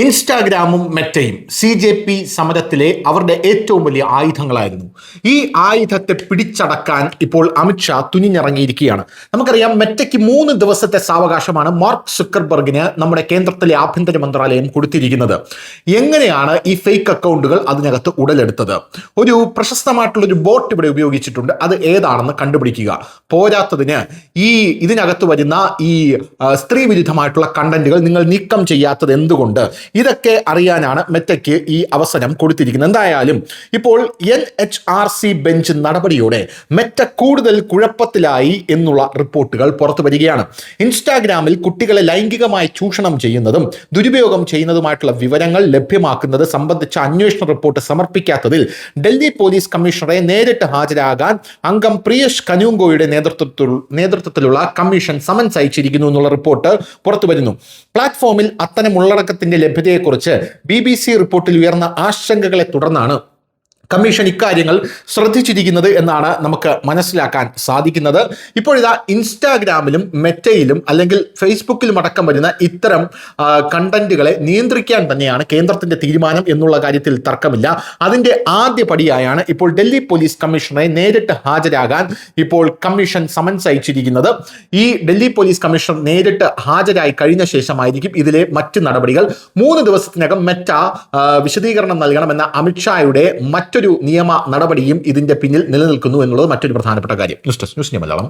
ഇൻസ്റ്റാഗ്രാമും മെറ്റയും CJP സമരത്തിലെ അവരുടെ ഏറ്റവും വലിയ ആയുധങ്ങളായിരുന്നു. ഈ ആയുധത്തെ പിടിച്ചടക്കാൻ ഇപ്പോൾ അമിത്ഷാ തുനിഞ്ഞിറങ്ങിയിരിക്കുകയാണ്. നമുക്കറിയാം, മെറ്റയ്ക്ക് 3 ദിവസത്തെ സാവകാശമാണ് മാർക്ക് സുക്കർബർഗിന് നമ്മുടെ കേന്ദ്രത്തിലെ ആഭ്യന്തര മന്ത്രാലയം കൊടുത്തിരിക്കുന്നത്. എങ്ങനെയാണ് ഈ ഫേക്ക് അക്കൗണ്ടുകൾ അതിനകത്ത് ഉടലെടുത്തത്? ഒരു പ്രശസ്തമായിട്ടുള്ളൊരു ബോട്ട് ഇവിടെ ഉപയോഗിച്ചിട്ടുണ്ട്. അത് ഏതാണെന്ന് കണ്ടുപിടിക്കുക. പോരാത്തതിന് ഇതിനകത്ത് വരുന്ന ഈ സ്ത്രീ വിരുദ്ധമായിട്ടുള്ള കണ്ടന്റുകൾ നിങ്ങൾ നീക്കം ചെയ്യാത്തത് എന്തുകൊണ്ട്? ഇതൊക്കെ അറിയാനാണ് മെറ്റയ്ക്ക് ഈ അവസരം കൊടുത്തിരിക്കുന്നത്. എന്തായാലും ഇപ്പോൾ NHRC ബെഞ്ച് നടപടിയോടെ മെറ്റ കൂടുതൽ കുഴപ്പത്തിലായി എന്നുള്ള റിപ്പോർട്ടുകൾ പുറത്തു വരികയാണ്. ഇൻസ്റ്റാഗ്രാമിൽ കുട്ടികളെ ലൈംഗികമായി ചൂഷണം ചെയ്യുന്നതും ദുരുപയോഗം ചെയ്യുന്നതുമായിട്ടുള്ള വിവരങ്ങൾ ലഭ്യമാക്കുന്നത് സംബന്ധിച്ച അന്വേഷണ റിപ്പോർട്ട് സമർപ്പിക്കാത്തതിൽ ഡൽഹി പോലീസ് കമ്മീഷണറെ നേരിട്ട് ഹാജരാകാൻ അംഗം പ്രിയേഷ് കനുങ്കോയുടെ നേതൃത്വത്തിലുള്ള കമ്മീഷൻ സമൻസ് അയച്ചിരിക്കുന്നു എന്നുള്ള റിപ്പോർട്ട് പുറത്തു വരുന്നു. പ്ലാറ്റ്ഫോമിൽ അത്തരം ഉള്ളടക്കത്തിന്റെ ലഭ്യതയെക്കുറിച്ച് BBC റിപ്പോർട്ടിൽ ഉയർന്ന ആശങ്കകളെ തുടർന്നാണ് കമ്മീഷൻ ഇക്കാര്യങ്ങൾ ശ്രദ്ധിച്ചിരിക്കുന്നത് എന്നാണ് നമുക്ക് മനസ്സിലാക്കാൻ സാധിക്കുന്നത്. ഇപ്പോഴിതാ ഇൻസ്റ്റാഗ്രാമിലും മെറ്റയിലും അല്ലെങ്കിൽ ഫേസ്ബുക്കിലും അടക്കം വരുന്ന ഇത്തരം കണ്ടന്റുകളെ നിയന്ത്രിക്കാൻ തന്നെയാണ് കേന്ദ്രത്തിന്റെ തീരുമാനം എന്നുള്ള കാര്യത്തിൽ തർക്കമില്ല. അതിന്റെ ആദ്യ പടിയായാണ് ഇപ്പോൾ ഡൽഹി പോലീസ് കമ്മീഷണറെ നേരിട്ട് ഹാജരാകാൻ ഇപ്പോൾ കമ്മീഷൻ സമൻസ് അയച്ചിരിക്കുന്നത്. ഈ ഡൽഹി പോലീസ് കമ്മീഷണർ നേരിട്ട് ഹാജരായി കഴിഞ്ഞ ശേഷമായിരിക്കും ഇതിലെ മറ്റ് നടപടികൾ. 3 ദിവസത്തിനകം മെറ്റ വിശദീകരണം നൽകണമെന്ന അമിത്ഷായുടെ മറ്റൊരു നിയമ നടപടിയും ഇതിന്റെ പിന്നിൽ നിലനിൽക്കുന്നു എന്നുള്ളത് മറ്റൊരു പ്രധാനപ്പെട്ട കാര്യം. News desk news Malayalam.